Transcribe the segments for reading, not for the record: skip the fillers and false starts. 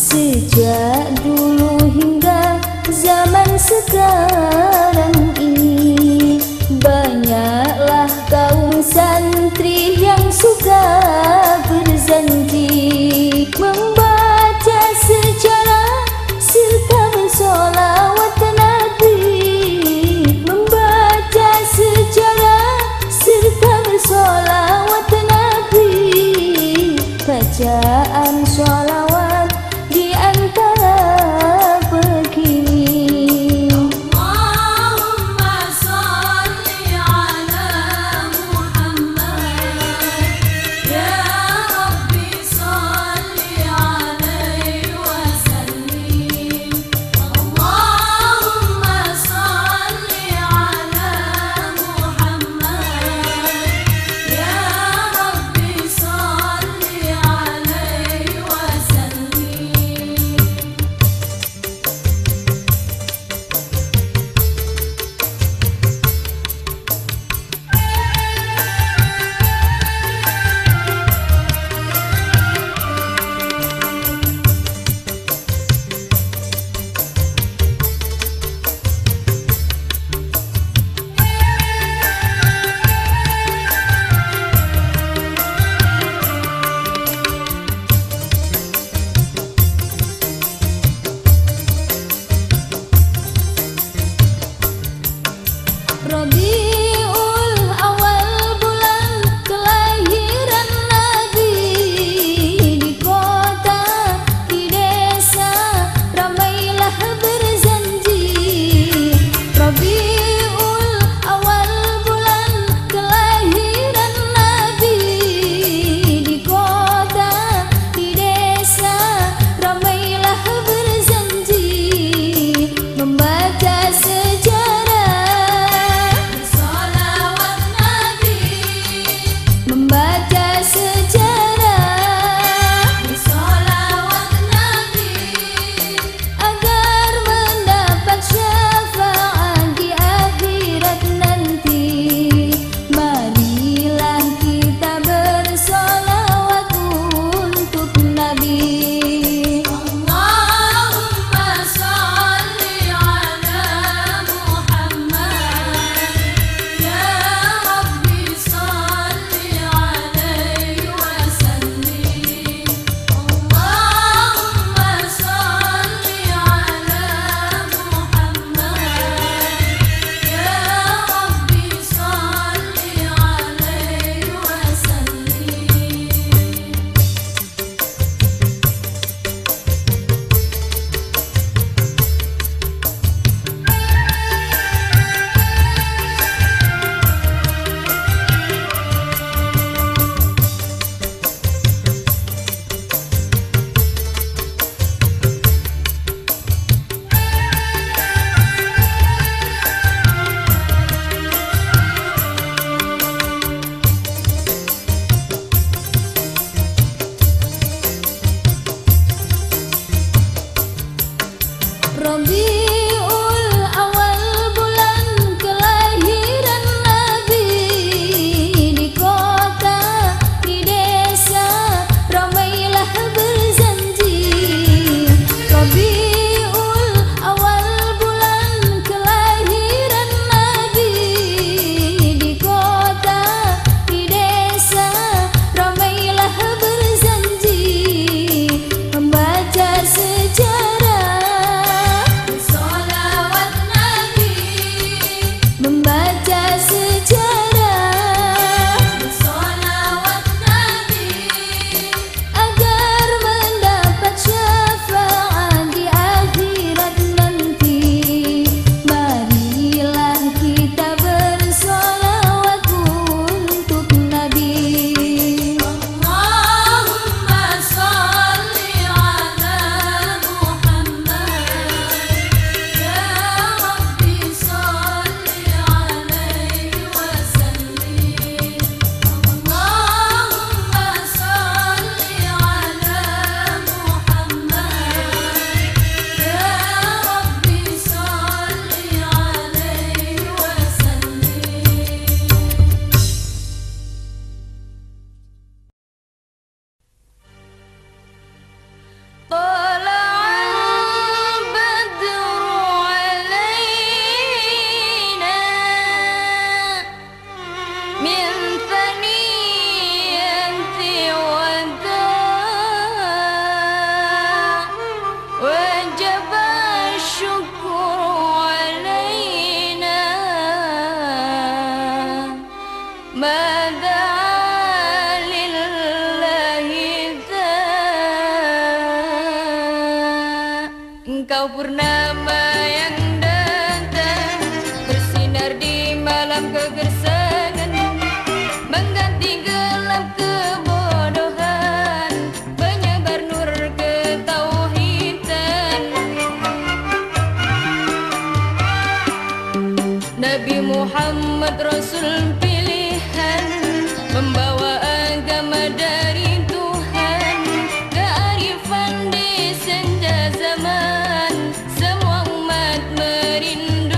Sejak dulu hingga zaman sekarang ini, banyaklah kaum santri yang suka berjanji membaca sejarah serta bersolawat Nabi, membaca sejarah serta bersolawat Nabi. Bacaan sholawat di antara begini: Allahumma Engkau purnama yang datang bersinar di malam kegersangan, mengganti gelap kebodohan, menyebar nur ketauhidan. Nabi Muhammad Rasul pilihan, membawa agama dari Tuhan, kearifan di senja zaman, semua umat merindukan.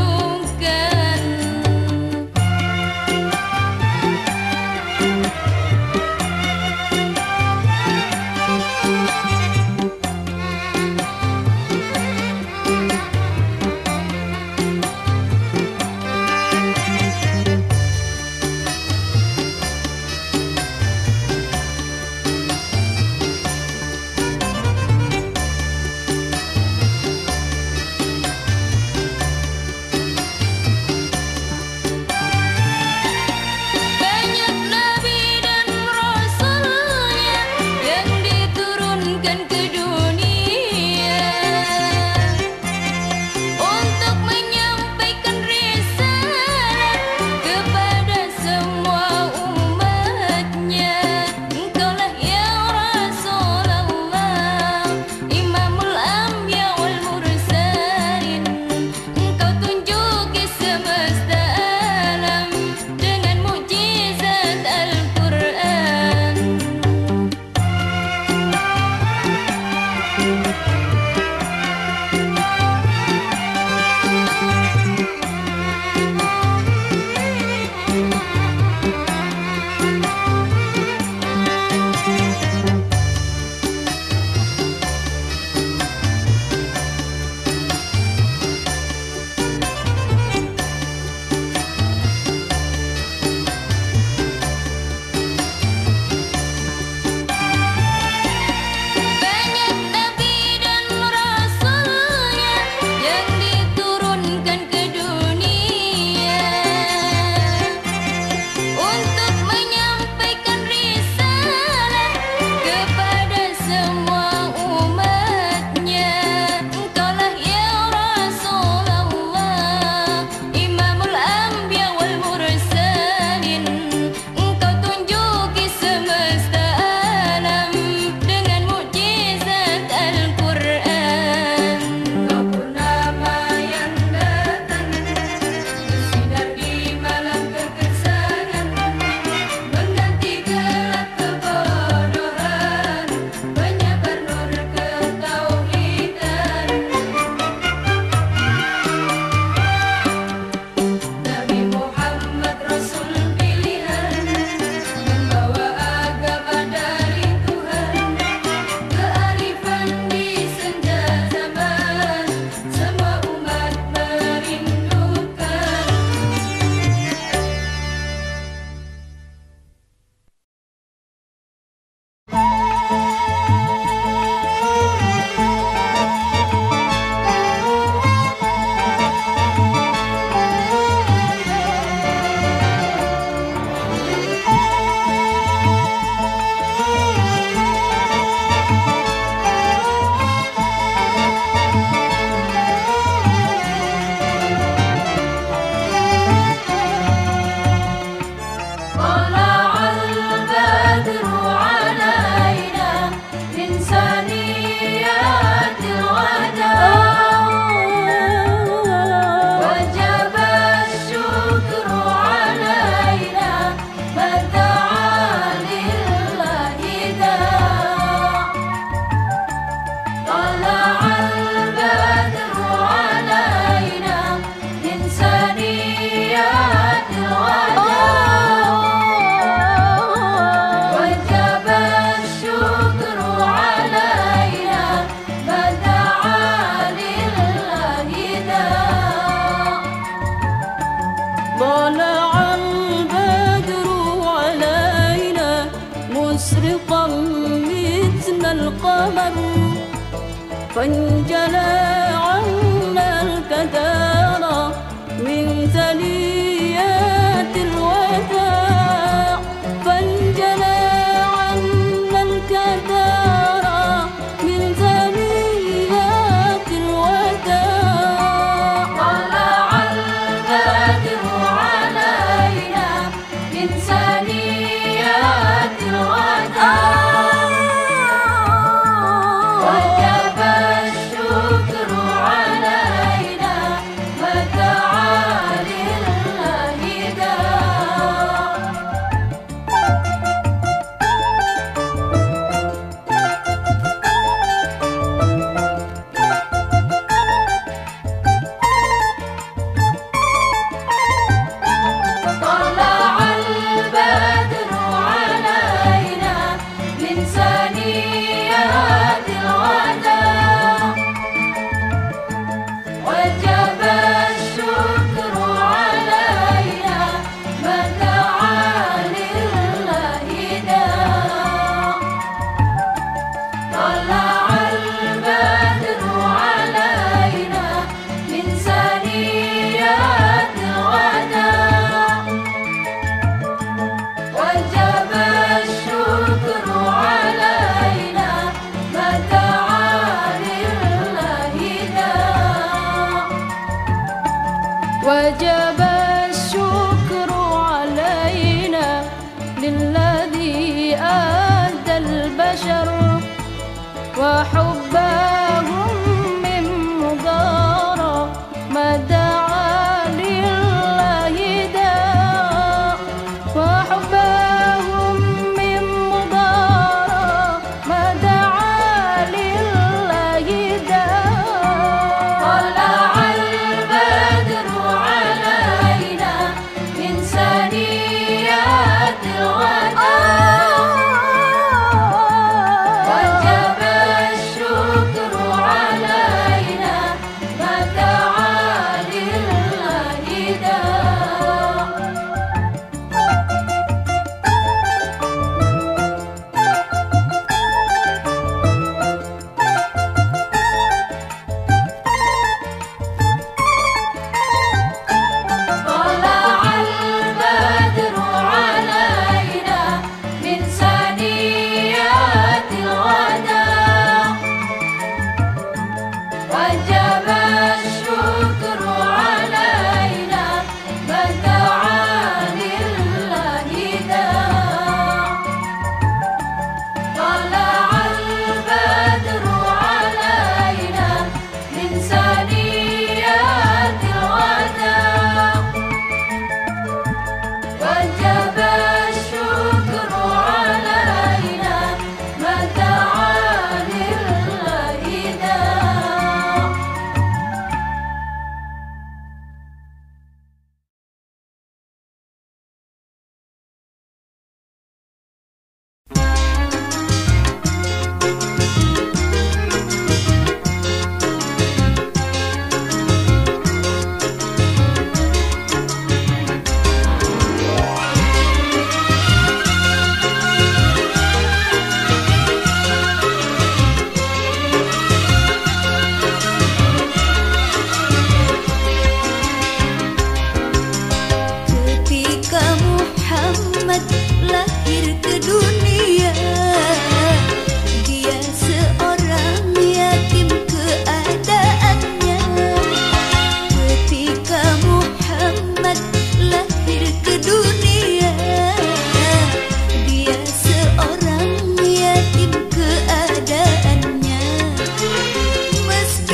القمر فانجلى عنا الكدارى من ثنيات الوداع فانجلى عنا الكدارى من ثنيات الوداع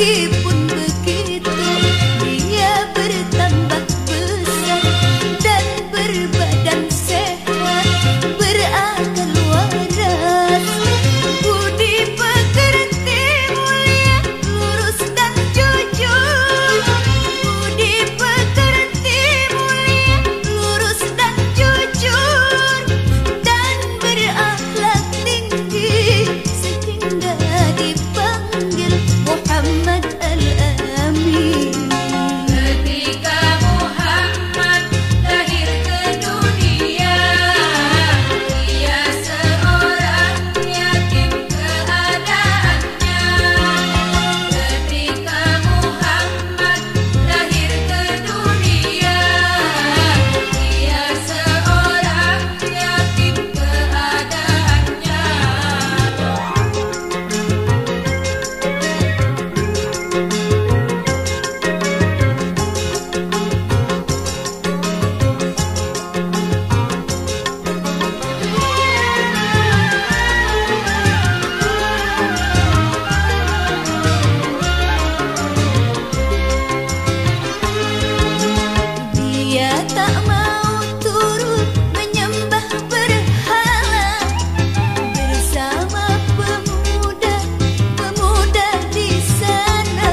Meskipun begitu, dia bertambah besar dan berbadan sehat, berakal waras, budi pekerti mulia, lurus dan jujur. Budi pekerti mulia, lurus dan jujur, dan berakhlak tinggi sehingga dipanggil Muhammad Al-Amin. Ketika Muhammad lahir ke dunia, ia seorang yatim keadaannya. Ketika Muhammad lahir ke dunia, ia seorang yatim keadaannya. Dia tak mau turut menyembah berhala bersama pemuda-pemuda di sana.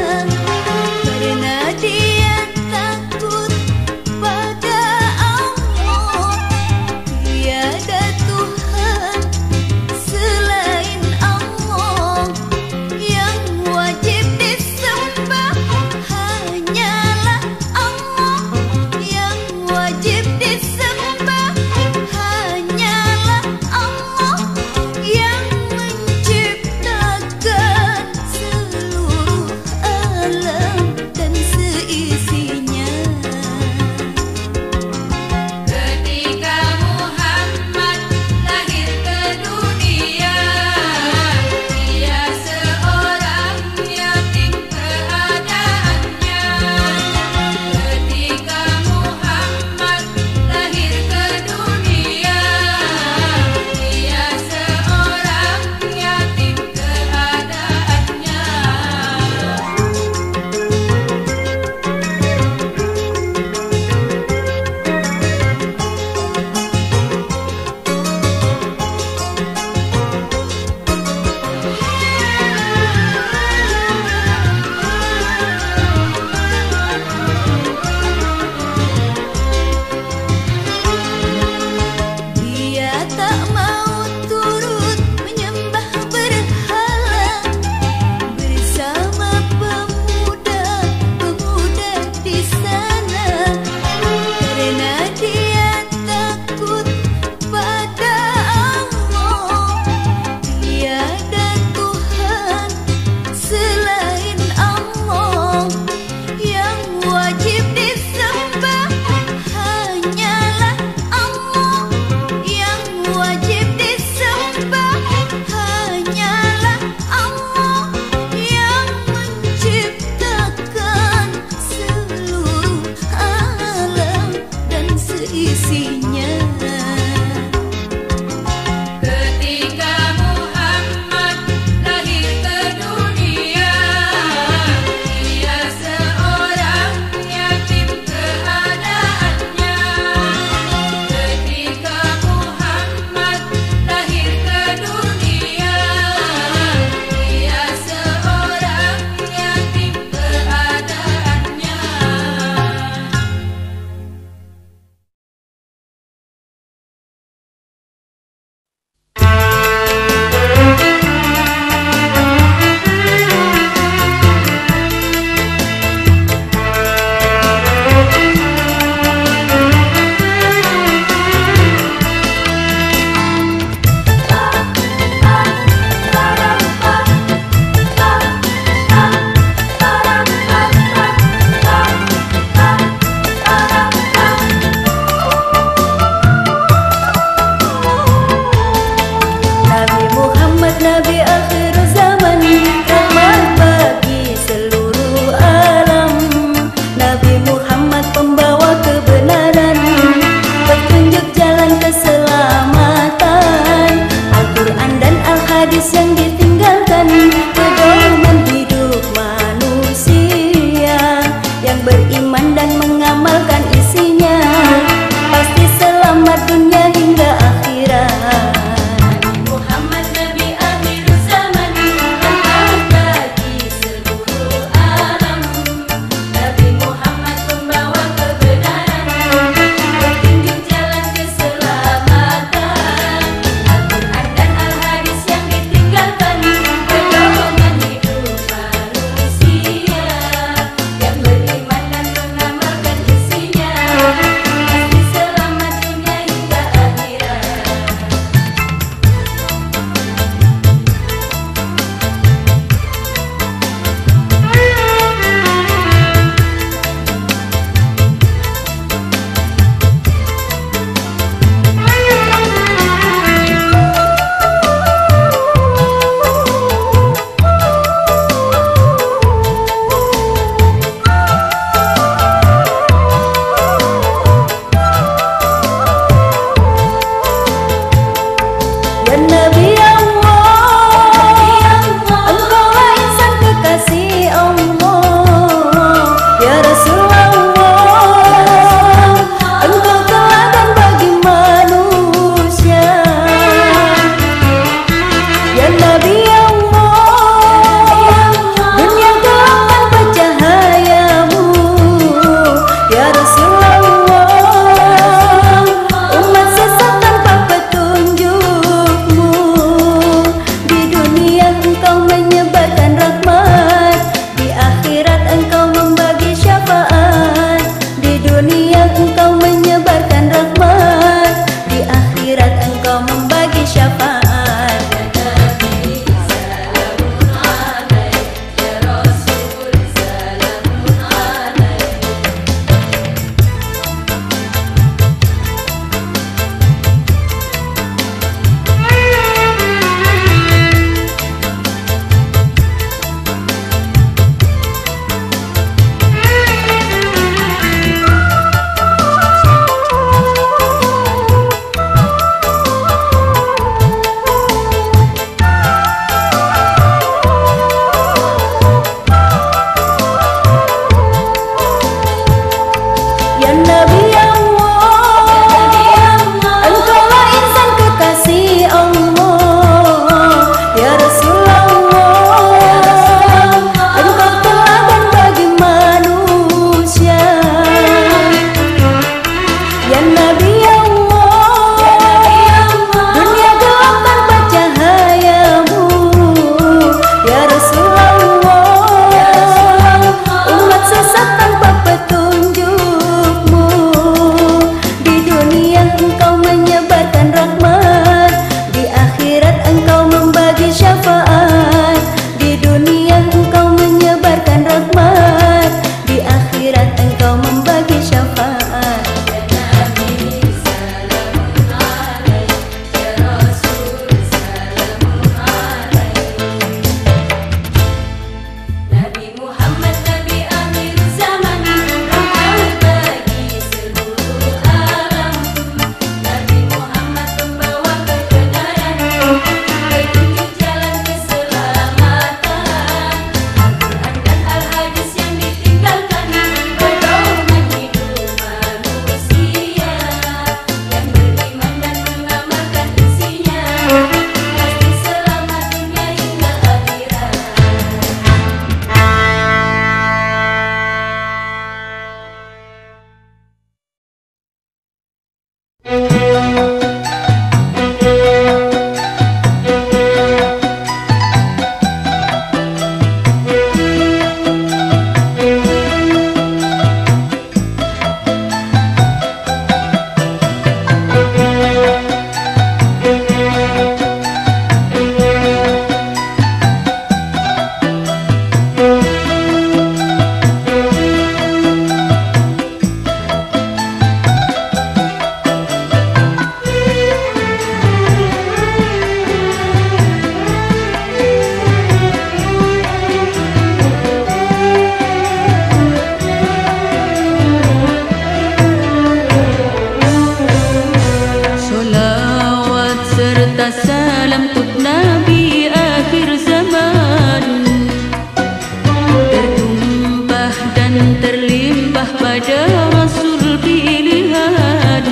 pada Rasul pilihan,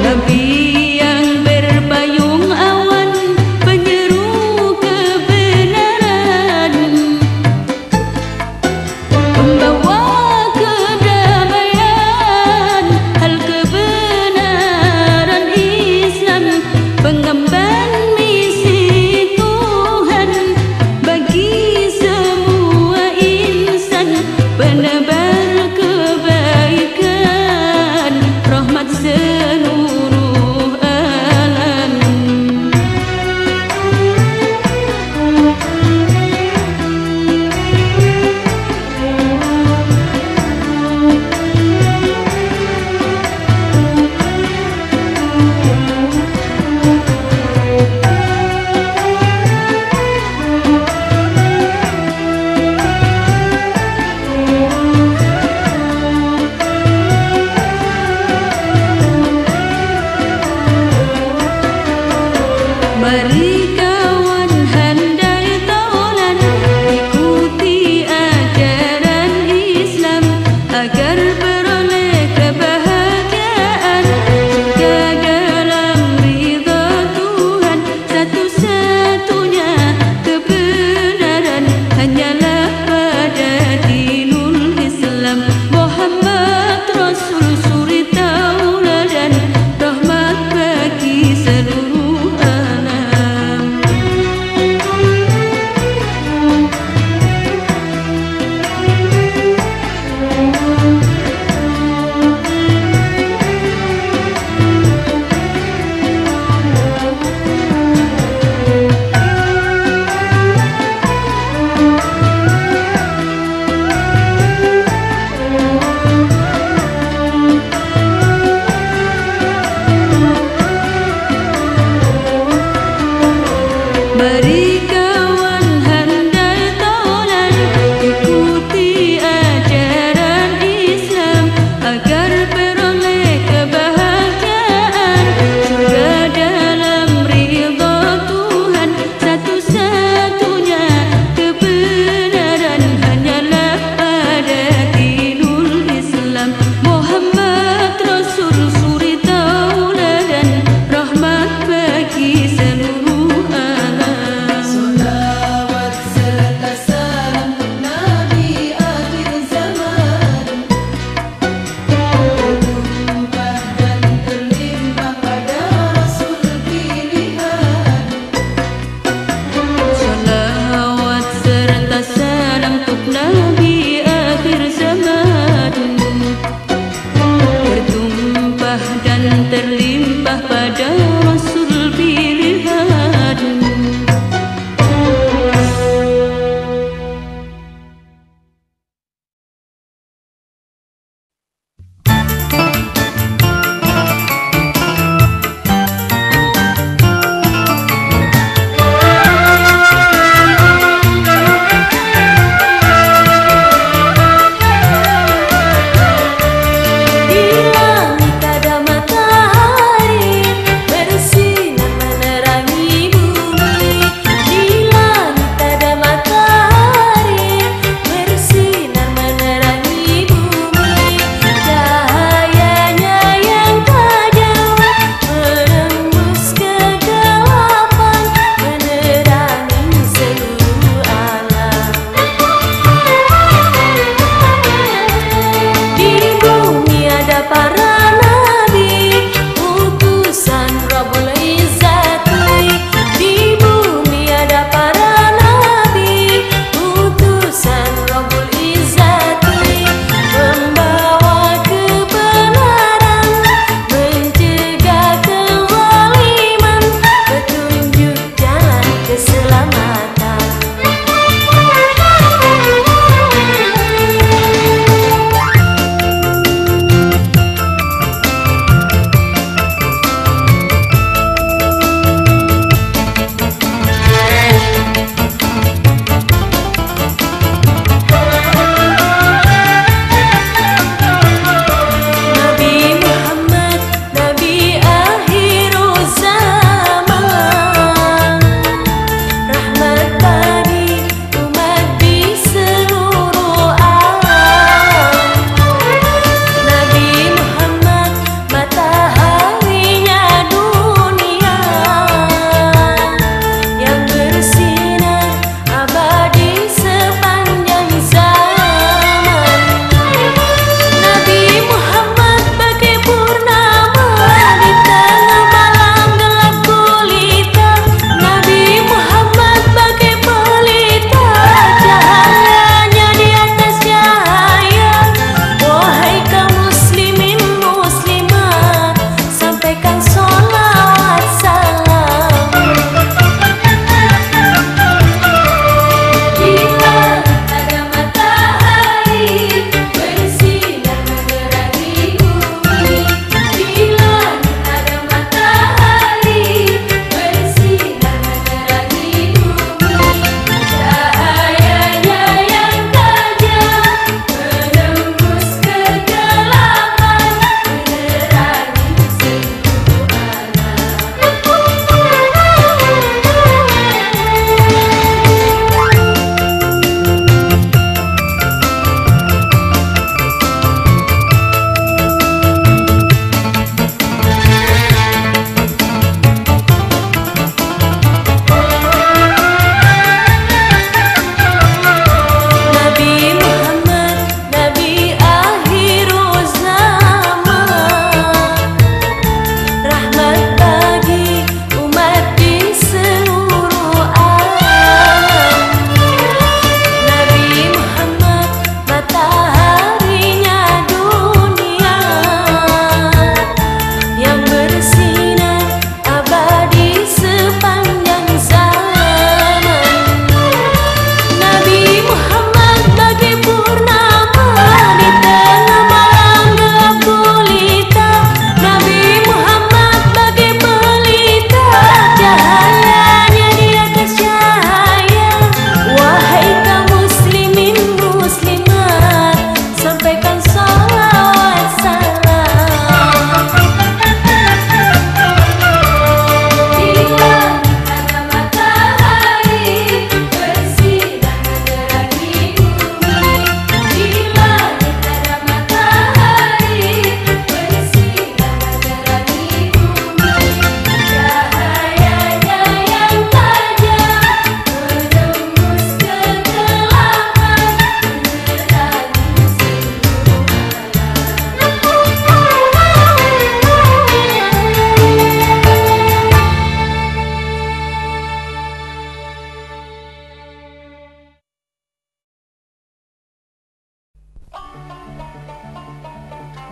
Nabi yang berpayung awan, penyeru kebenaran, membawa kedamaian, hal kebenaran Islam, pengemban misi Tuhan bagi semua insan, penebar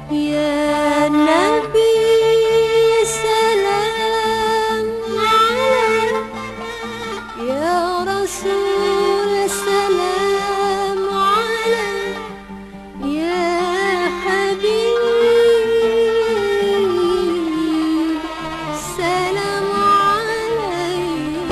Ya Nabi salam alaik, Ya Rasul salam alaik, Ya Habib salam alaik.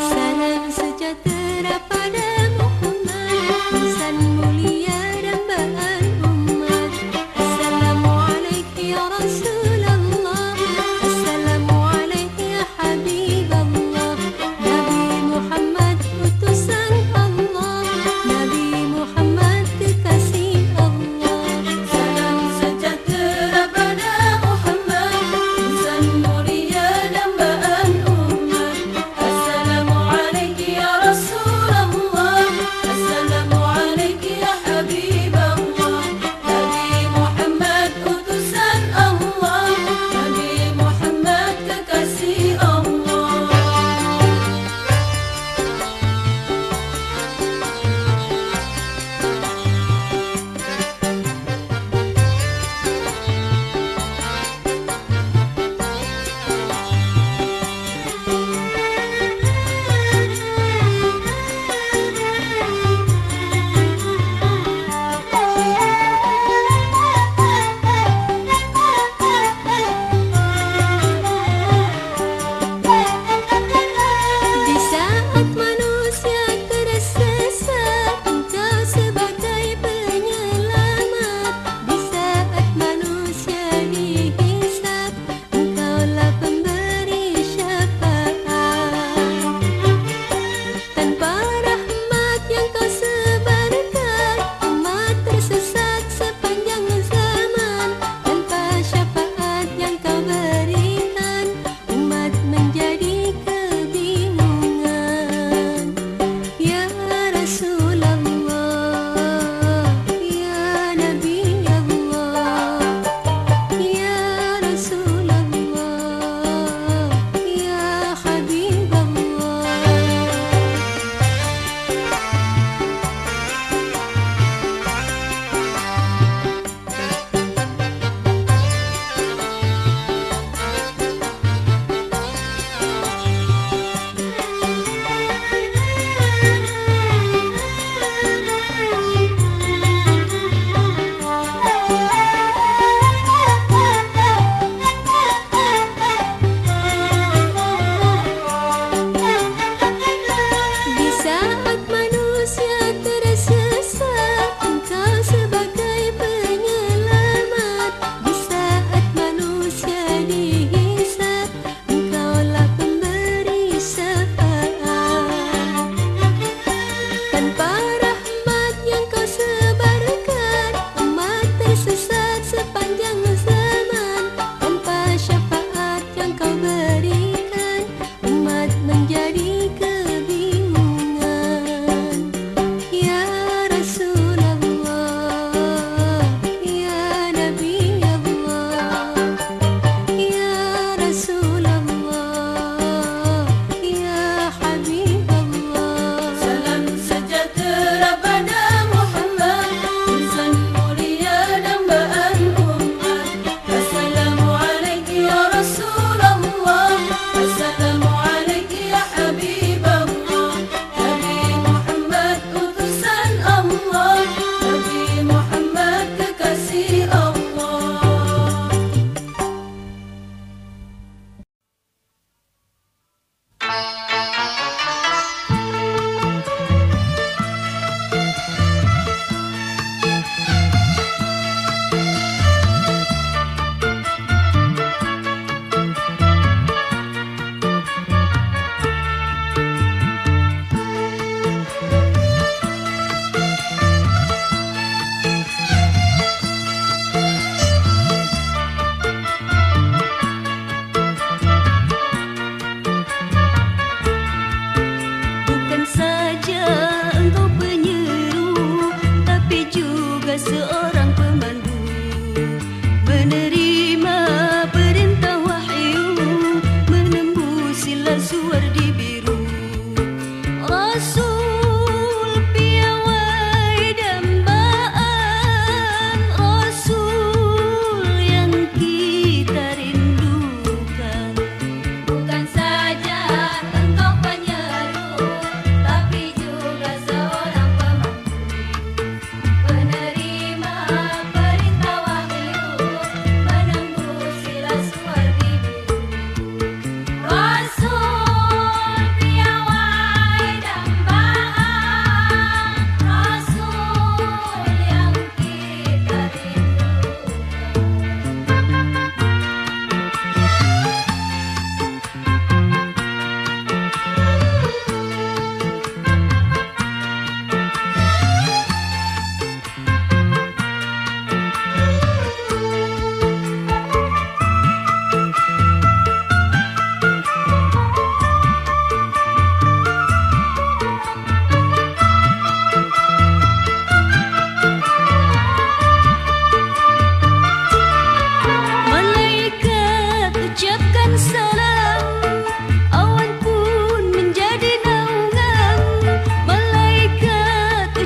Salam sejahtera pada Muhammad, insan mulia dambaan umat. Assalamualaikum ya Rasulullah, Assalamualaikum ya Habiballah. Nabi Muhammad utusan Allah, Nabi Muhammad kekasih Allah. Salam sejahtera pada Muhammad, insan mulia dambaan umat. Assalamualaikum ya Rasulullah, Assalamualaikum ya Habiballah. Nabi Muhammad utusan Allah, Nabi Muhammad kekasih Allah. Di saat manusia tersesat, Engkau sebagai penyelamat. Di saat manusia dihisab, Engkaulah pemberi syafaat. Tanpa rahmat yang Kau sebarkan, umat tersesat sepanjang zaman. Tanpa syafaat yang Kau berikan, umat menjadi kebingungan. Ya Rasulullah, Ya Nabi Allah, Ya Rasulullah, Ya Habibullah. Di saat manusia tersesat, Engkau sebagai penyelamat. Di saat manusia dihisab, Engkaulah pemberi syafaat. Tanpa rahmat yang Kau sebarkan, umat tersesat sepanjang zaman. Tanpa syafaat yang Kau berikan, umat menjadi kebingungan. Ya Rasulullah, Ya Nabi Allah, Ya Rasulullah, Ya Habibullah. Salam sejahtera pada Muhammad, insan mulia dambaan umat. Assalamualaikum ya Rasulullah, Assalamualaikum ya Habiballah. Nabi Muhammad utusan Allah, Nabi Muhammad kekasih Allah. Bukan saja engkau penyeru, tapi juga seorang pemandu. Menerima perintah wahyu, menembus sila suar di biru. Rasul piawai dambaan, Rasul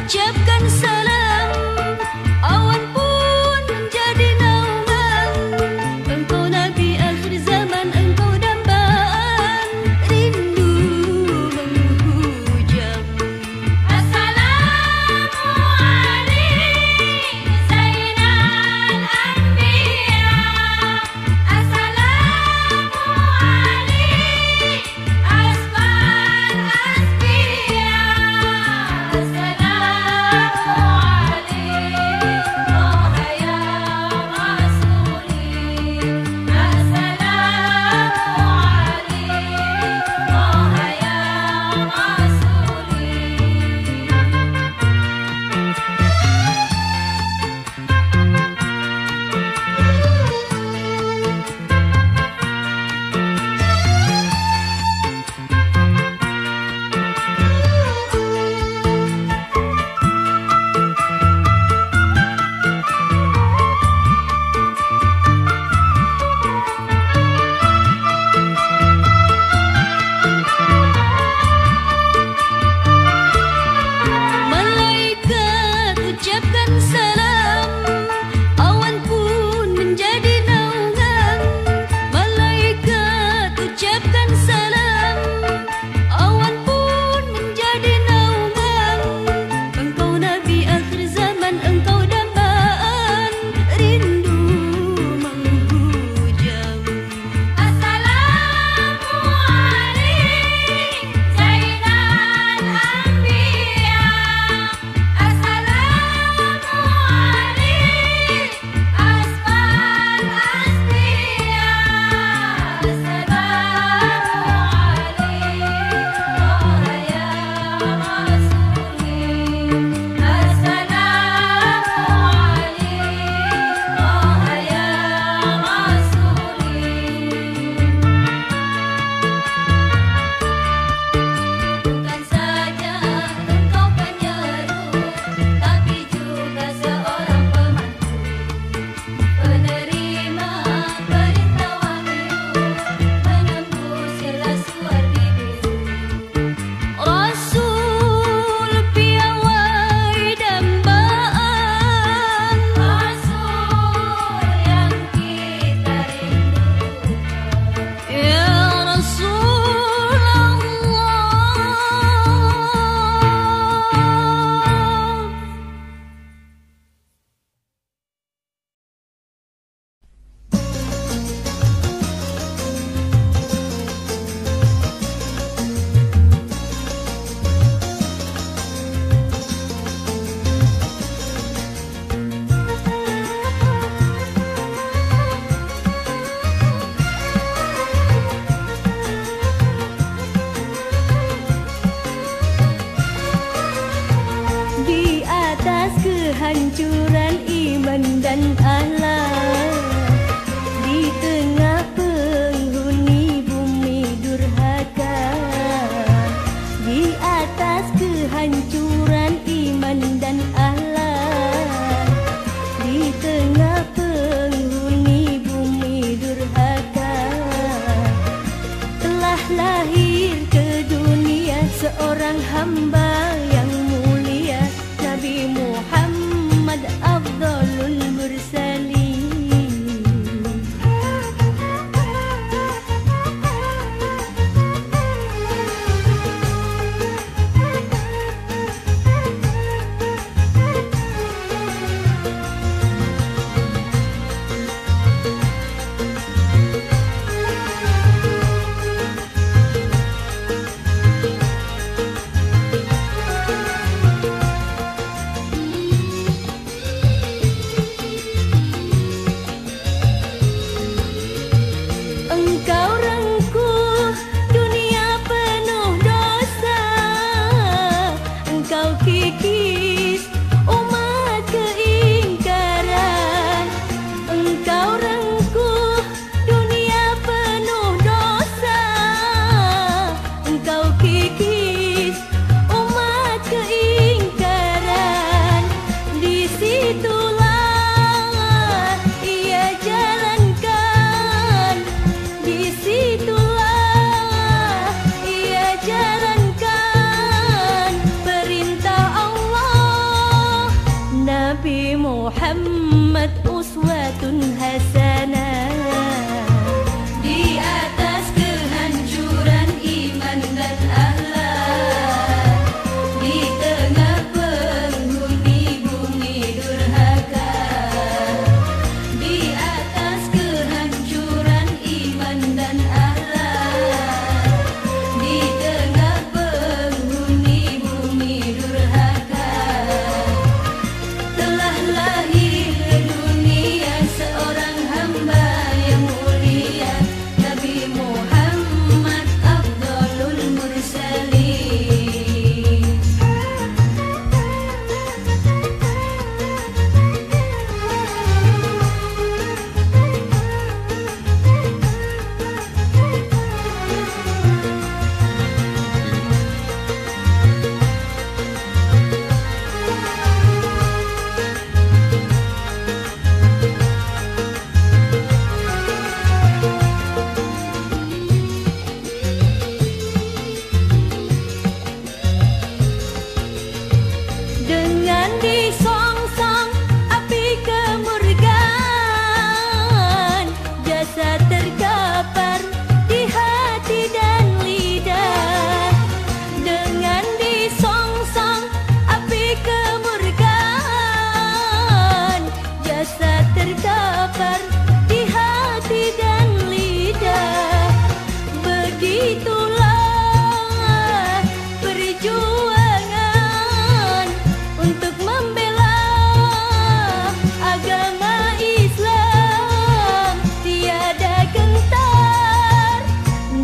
ucapkan salam, awan pun menjadi naungan. Engkau Nabi akhir zaman, engkau dambaan, rindu menghujam. Malaikat ucapkan salam, awan pun menjadi naungan. Malaikat ucapkan salam, awan pun menjadi naungan. Engkau Nabi akhir zaman, engkau dambaan, rindu menghujam. Bukan saja engkau penyeru, tapi juga seorang pemandu, penerima perintah wahyu, menembus suar di biru. Rasul piawai dambaan, Rasul yang kita rindukan. Ya Rasulullah, di atas kehancuran iman dan akhlak, di tengah penghuni bumi durhaka, di atas kehancuran iman dan akhlak, di tengah penghuni bumi durhaka, telah lahir ke dunia seorang hamba yang mulia, Nabi Muhammad afdalul mursalin. Muhammad uswatun hasanah. Di atas kehancuran iman dan akhlak, di tengah penghuni bumi durhaka. Di atas kehancuran iman dan akhlak, di tengah penghuni bumi durhaka. Telah lahir ke dunia seorang hamba yang mulia, Nabi Muhammad Afdalul Mursalin. Dengan disongsong api kemurkaan, jasa terkapar di hati dan lidah. Dengan disongsong api kemurkaan, jasa terkapar di hati dan lidah. Begitulah perjuangan untuk membela agama Islam, tiada gentar.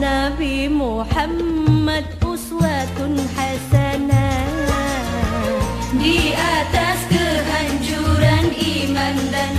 Nabi Muhammad uswatun hasanah. Di atas kehancuran iman dan